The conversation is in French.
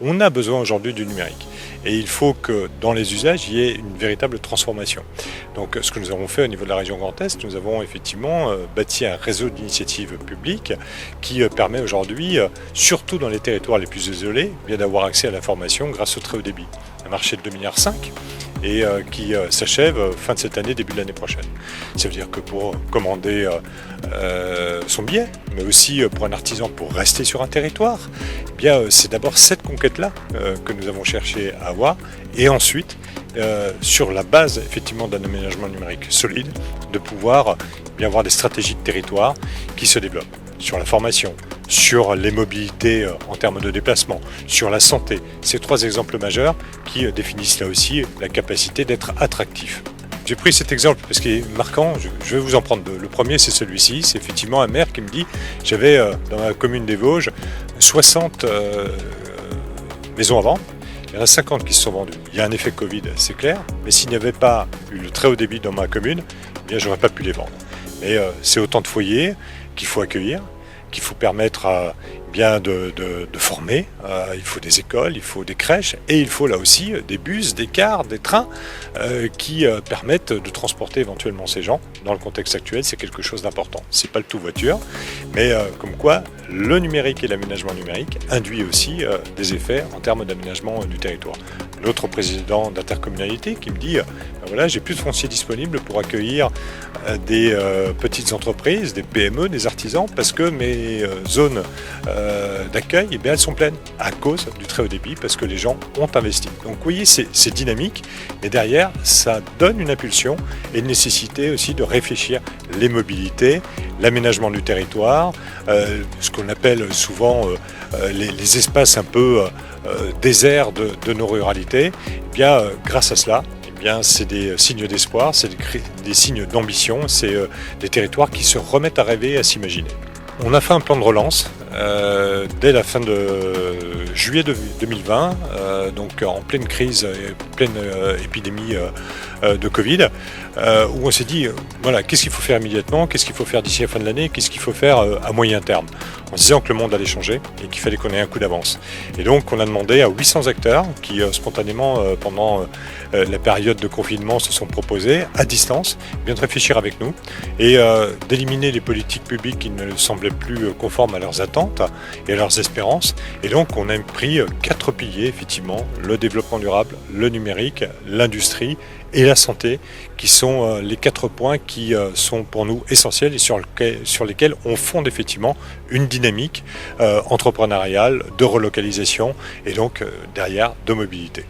On a besoin aujourd'hui du numérique et il faut que dans les usages, il y ait une véritable transformation. Donc ce que nous avons fait au niveau de la région Grand Est, nous avons effectivement bâti un réseau d'initiatives publiques qui permet aujourd'hui, surtout dans les territoires les plus isolés, bien d'avoir accès à l'information grâce au très haut débit. Un marché de 2,5 milliards et qui s'achève fin de cette année, début de l'année prochaine. Ça veut dire que pour commander son billet, mais aussi pour un artisan pour rester sur un territoire, eh bien c'est d'abord cette conquête-là que nous avons cherché à avoir, et ensuite, sur la base effectivement d'un aménagement numérique solide, de pouvoir bien avoir des stratégies de territoire qui se développent sur la formation, sur les mobilités en termes de déplacement, sur la santé. Ces trois exemples majeurs qui définissent là aussi la capacité d'être attractif. J'ai pris cet exemple parce qu'il est marquant, je vais vous en prendre deux. Le premier, c'est celui-ci, c'est effectivement un maire qui me dit « J'avais dans ma commune des Vosges 60 maisons à vendre, il y en a 50 qui se sont vendues. Il y a un effet Covid, c'est clair, mais s'il n'y avait pas eu le très haut débit dans ma commune, eh bien, j'aurais pas pu les vendre. Mais c'est autant de foyers qu'il faut accueillir, qu'il faut permettre bien de former. Il faut des écoles, il faut des crèches et il faut là aussi des bus, des cars, des trains qui permettent de transporter éventuellement ces gens. Dans le contexte actuel, c'est quelque chose d'important. C'est pas le tout voiture, mais comme quoi le numérique et l'aménagement numérique induit aussi des effets en termes d'aménagement du territoire. L'autre président d'intercommunalité qui me dit ben voilà, j'ai plus de foncier disponible pour accueillir des petites entreprises, des PME, des artisans, parce que mes zones d'accueil, eh bien, elles sont pleines à cause du très haut débit, parce que les gens ont investi. Donc vous voyez, c'est dynamique, et derrière, ça donne une impulsion et une nécessité aussi de réfléchir les mobilités, l'aménagement du territoire, ce qu'on appelle souvent les espaces un peu déserts de nos ruralités. Eh bien, grâce à cela, eh bien, c'est des signes d'espoir, c'est des signes d'ambition, c'est des territoires qui se remettent à rêver et à s'imaginer. On a fait un plan de relance dès la fin de juillet 2020, donc en pleine crise, pleine épidémie de Covid, où on s'est dit, voilà, qu'est-ce qu'il faut faire immédiatement, qu'est-ce qu'il faut faire d'ici la fin de l'année, qu'est-ce qu'il faut faire à moyen terme, en se disant que le monde allait changer et qu'il fallait qu'on ait un coup d'avance. Et donc on a demandé à 800 acteurs qui spontanément pendant la période de confinement se sont proposés à distance, bien de réfléchir avec nous et d'éliminer les politiques publiques qui ne semblaient plus conformes à leurs attentes et à leurs espérances. Et donc on a pris 4 piliers, effectivement, le développement durable, le numérique, l'industrie et la santé, qui sont les 4 points qui sont pour nous essentiels et sur lesquels on fonde effectivement une dynamique entrepreneuriale, de relocalisation et donc derrière de mobilité.